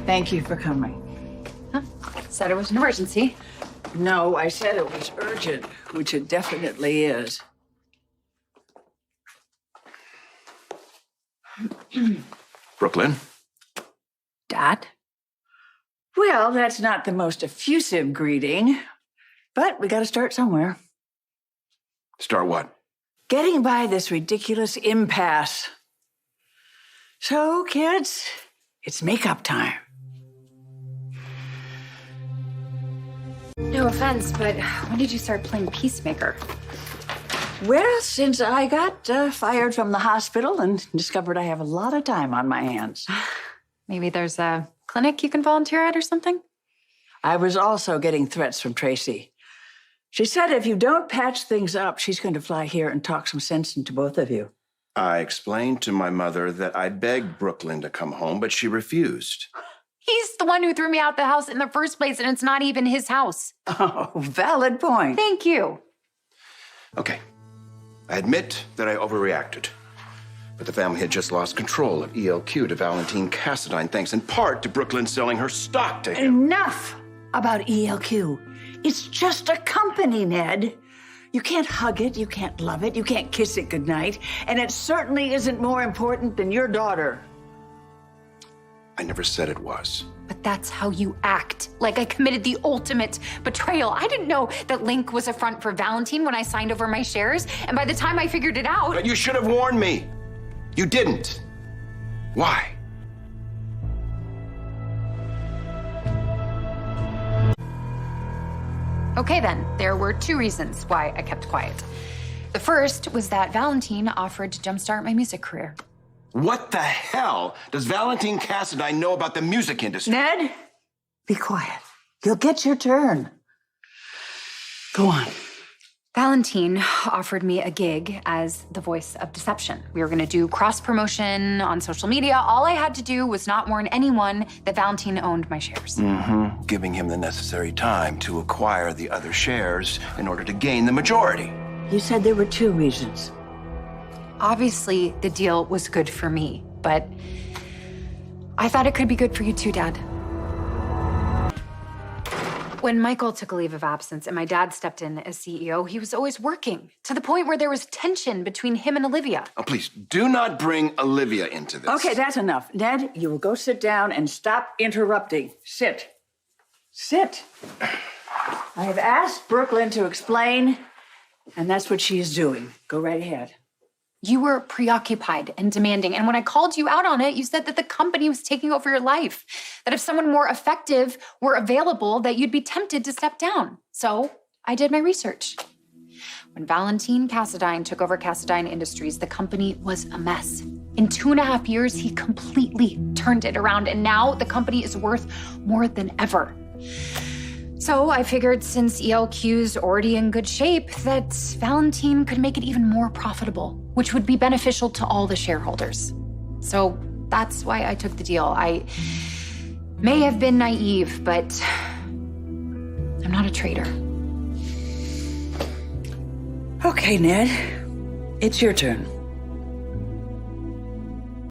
Thank you for coming. Huh? Said it was an emergency. No, I said it was urgent, which it definitely is. Brook Lynn? Dad? Well, that's not the most effusive greeting, but we got to start somewhere. Start what? Getting by this ridiculous impasse. So, kids, it's makeup time. No offense, but when did you start playing peacemaker? Well, since I got fired from the hospital and discovered I have a lot of time on my hands. Maybe there's a clinic you can volunteer at or something? I was also getting threats from Tracy. She said if you don't patch things up, she's going to fly here and talk some sense into both of you. I explained to my mother that I begged Brook Lynn to come home, but she refused. He's the one who threw me out the house in the first place, and it's not even his house. Oh, valid point. Thank you. Okay. I admit that I overreacted. But the family had just lost control of ELQ to Valentine Cassadine, thanks in part to Brook Lynn selling her stock to him. Enough about ELQ. It's just a company, Ned. You can't hug it, you can't love it, you can't kiss it goodnight, and it certainly isn't more important than your daughter. I never said it was. But that's how you act. Like I committed the ultimate betrayal. I didn't know that Link was a front for Valentine when I signed over my shares, and by the time I figured it out... But you should have warned me. You didn't. Why? Okay then, there were two reasons why I kept quiet. The first was that Valentine offered to jumpstart my music career. What the hell does Valentine Cassadine know about the music industry? Ned, be quiet. You'll get your turn. Go on. Valentine offered me a gig as the voice of deception. We were gonna do cross-promotion on social media. All I had to do was not warn anyone that Valentine owned my shares. Giving him the necessary time to acquire the other shares in order to gain the majority. You said there were two reasons. Obviously, the deal was good for me, but I thought it could be good for you too, Dad. When Michael took a leave of absence and my dad stepped in as CEO, he was always working, to the point where there was tension between him and Olivia. Oh, please, do not bring Olivia into this. Okay, that's enough. Ned, you will go sit down and stop interrupting. Sit. Sit. I have asked Brook Lynn to explain, and that's what she is doing. Go right ahead. You were preoccupied and demanding, and when I called you out on it, you said that the company was taking over your life, that if someone more effective were available, that you'd be tempted to step down. So I did my research. When Valentine Cassadine took over Cassadine Industries, the company was a mess. In 2.5 years, he completely turned it around, and now the company is worth more than ever. So I figured since ELQ's already in good shape, that Valentine could make it even more profitable, which would be beneficial to all the shareholders. So that's why I took the deal. I may have been naive, but I'm not a traitor. Okay, Ned, it's your turn.